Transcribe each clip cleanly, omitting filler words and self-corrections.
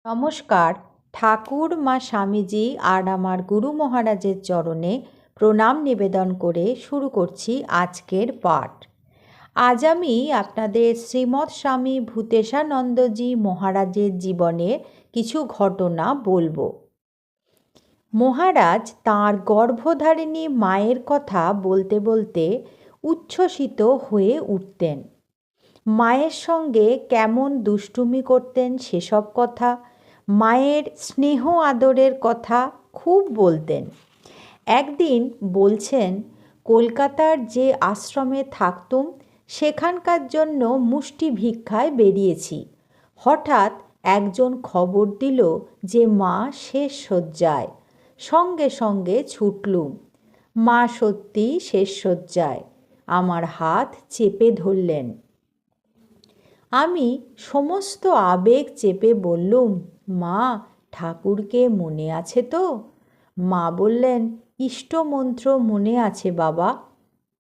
নমস্কার। ঠাকুর মা স্বামীজি আর আমার গুরু মহারাজের চরণে প্রণাম নিবেদন করে শুরু করছি আজকের পাঠ। আজ আমি আপনাদের শ্রীমৎ স্বামী ভূতেশানন্দজি মহারাজের জীবনের কিছু ঘটনা বলবো। মহারাজ তাঁর গর্ভধারিণী মায়ের কথা বলতে বলতে উচ্ছ্বসিত হয়ে উঠতেন। মায়ের সঙ্গে কেমন দুষ্টুমি করতেন সেসব কথা, মায়ের স্নেহ আদরের কথা খুব বলতেন। একদিন বলছেন, কলকাতার যে আশ্রমে থাকতুম সেখানকার জন্য মুষ্টি ভিক্ষায় বেরিয়েছি। হঠাৎ একজন খবর দিল যে মা শেষ শয্যায়। সঙ্গে সঙ্গে ছুটলুম। মা সত্যি শেষ শয্যায়। আমার হাত চেপে ধরলেন। আমি সমস্ত আবেগ চেপে বললুম, মা, ঠাকুরকে মনে আছে তো? মা বললেন, ইষ্টমন্ত্র মনে আছে বাবা।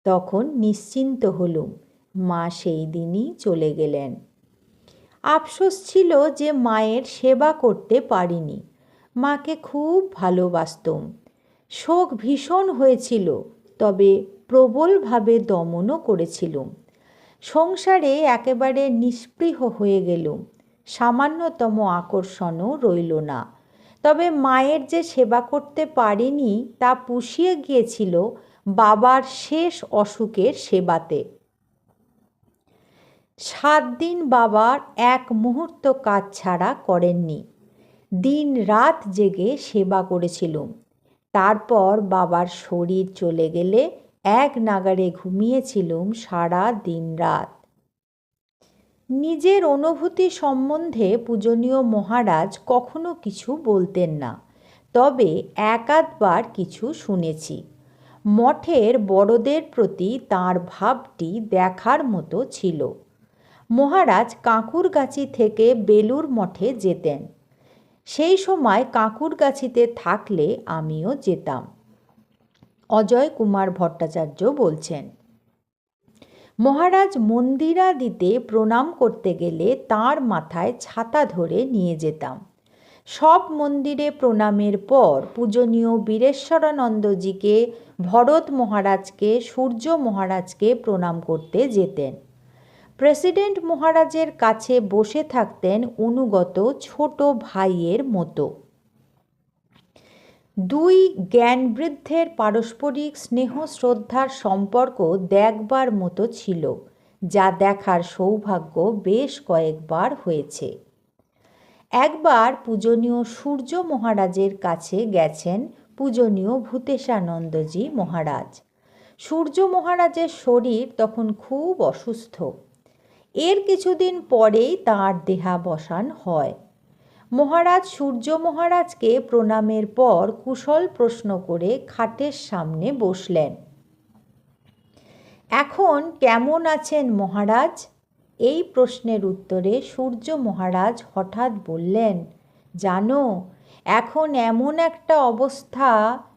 তখন নিশ্চিন্ত হলুম। মা সেই দিনই চলে গেলেন। আফসোস ছিল যে মায়ের সেবা করতে পারিনি। মাকে খুব ভালোবাসতুম। শোক ভীষণ হয়েছিল, তবে প্রবলভাবে দমনও করেছিলুম। সংসারে একেবারে নিস্পৃহ হয়ে গেলুম। সামান্যতম আকর্ষণও রইল না। তবে মায়ের যে সেবা করতে পারিনি তা পুষিয়ে গিয়েছিল বাবার শেষ অসুখের সেবাতে। 7 দিন বাবার এক মুহূর্ত কাজ ছাড়া করেননি। দিন রাত জেগে সেবা করেছিলুম। তারপর বাবার শরীর চলে গেলে এক নাগাড়ে ঘুমিয়েছিলুম সারা দিন রাত। নিজের অনুভূতি সম্বন্ধে পূজনীয় মহারাজ কখনো কিছু বলতেন না, তবে এক-আধবার কিছু শুনেছি। মঠের বড়দের প্রতি তাঁর ভাবটি দেখার মতো ছিল। মহারাজ কাঁকুরগাছি থেকে বেলুর মঠে যেতেন। সেই সময় কাঁকুরগাছিতে থাকলে আমিও যেতাম। অজয় কুমার ভট্টাচার্য বলছেন, মহারাজ মন্দিরাদিতে প্রণাম করতে গেলে তাঁর মাথায় ছাতা ধরে নিয়ে যেতাম। সব মন্দিরে প্রণামের পর পূজনীয় বীরেশ্বরানন্দজিকে, ভরত মহারাজকে, সূর্য মহারাজকে প্রণাম করতে যেতেন। প্রেসিডেন্ট মহারাজের কাছে বসে থাকতেন অনুগত ছোট ভাইয়ের মতো। দুই জ্ঞানবৃদ্ধের পারস্পরিক স্নেহ শ্রদ্ধার সম্পর্ক দেখবার মতো ছিল, যা দেখার সৌভাগ্য বেশ কয়েকবার হয়েছে। একবার পূজনীয় সূর্য মহারাজের কাছে গেছেন পূজনীয় ভূতেশানন্দজি মহারাজ। সূর্য মহারাজের শরীর তখন খুব অসুস্থ। এর কিছুদিন পরেই তাঁর দেহাবসান হয়। মহারাজ সূর্য মহারাজকে প্রণামের পর কুশল প্রশ্ন করে খাটের সামনে বসলেন। এখন কেমন আছেন মহারাজ? এই প্রশ্নের উত্তরে সূর্য মহারাজ হঠাৎ বললেন, জানো, এখন এমন একটা অবস্থা,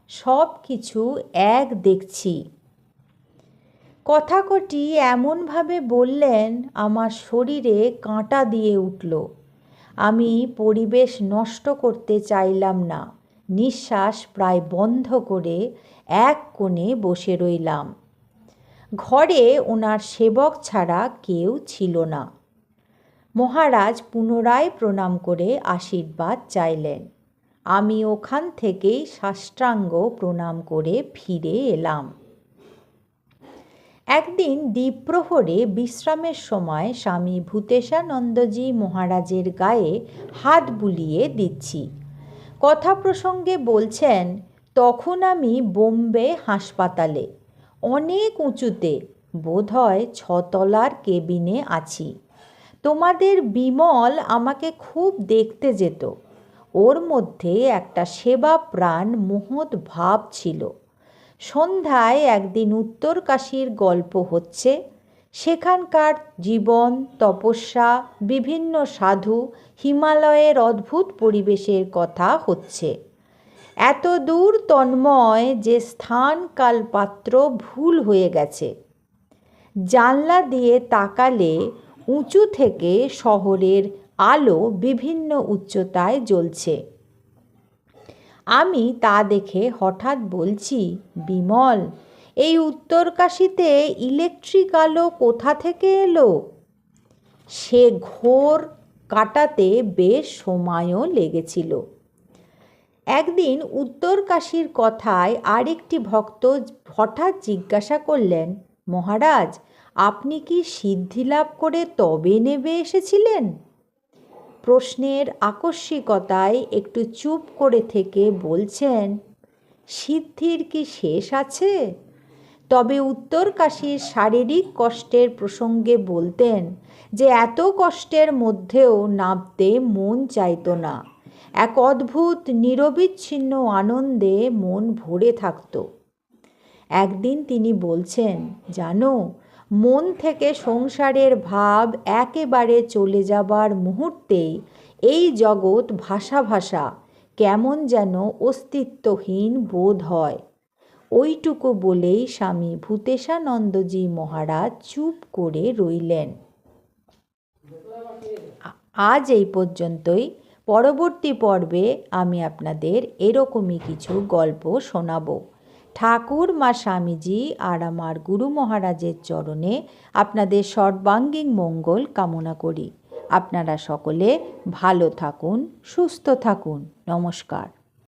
সব কিছু এক দেখছি। কথাকটি এমনভাবে বললেন আমার শরীরে কাঁটা দিয়ে উঠল। আমি পরিবেশ নষ্ট করতে চাইলাম না। নিঃশ্বাস প্রায় বন্ধ করে এক কোণে বসে রইলাম। ঘরে ওনার সেবক ছাড়া কেউ ছিল না। মহারাজ পুনরায় প্রণাম করে আশীর্বাদ চাইলেন। আমি ওখান থেকেই সাষ্টাঙ্গ প্রণাম করে ফিরে এলাম। একদিন দ্বিপ্রহরে বিশ্রামের সময় স্বামী ভূতেশানন্দজি মহারাজের গায়ে হাত বুলিয়ে দিচ্ছি। কথা প্রসঙ্গে বলছেন, তখন আমি বোম্বে হাসপাতালে, অনেক উঁচুতে, বোধহয় 6 তলার কেবিনে আছি। তোমাদের বিমল আমাকে খুব দেখতে যেত। ওর মধ্যে একটা সেবা প্রাণ মহৎ ভাব ছিল। সন্ধ্যায় একদিন উত্তরকাশীর গল্প হচ্ছে। সেখানকার জীবন, তপস্যা, বিভিন্ন সাধু, হিমালয়ের অদ্ভুত পরিবেশের কথা হচ্ছে। এত দূর তন্ময় যে স্থান কাল পাত্র ভুল হয়ে গেছে। জানলা দিয়ে তাকালে উঁচু থেকে শহরের আলো বিভিন্ন উচ্চতায় জ্বলছে। আমি তা দেখে হঠাৎ বলছি, বিমল, এই উত্তরকাশীতে ইলেকট্রিক আলো কোথা থেকে এলো? সে ঘোর কাটাতে বেশ সময়ও লেগেছিল। একদিন উত্তরকাশীর কথায় আরেকটি ভক্ত হঠাৎ জিজ্ঞাসা করলেন, মহারাজ, আপনি কি সিদ্ধি লাভ করে তবে নেবে এসেছিলেন? প্রশ্নের আকস্মিকতায় একটু চুপ করে থেকে বলছেন, সিদ্ধির কি শেষ আছে? তবে উত্তরকাশীর শারীরিক কষ্টের প্রসঙ্গে বলতেন যে এত কষ্টের মধ্যেও নামতে মন চাইত না। এক অদ্ভুত নিরবিচ্ছিন্ন আনন্দে মন ভরে থাকত। একদিন তিনি বলছেন, জানো, মন থেকে সংসারের ভাব একেবারে চলে যাবার মুহূর্তেই এই জগৎ ভাষা ভাষা কেমন যেন অস্তিত্বহীন বোধ হয়। ওইটুকু বলেই স্বামী ভূতেশানন্দজি মহারাজ চুপ করে রইলেন। আজ এই পর্যন্তই। পরবর্তী পর্বে আমি আপনাদের এরকমই কিছু গল্প শোনাবো। ঠাকুর মা স্বামীজি আর আমার গুরু মহারাজের চরণে আপনাদের সর্বাঙ্গীন মঙ্গল কামনা করি। আপনারা সকলে ভালো থাকুন, সুস্থ থাকুন। নমস্কার।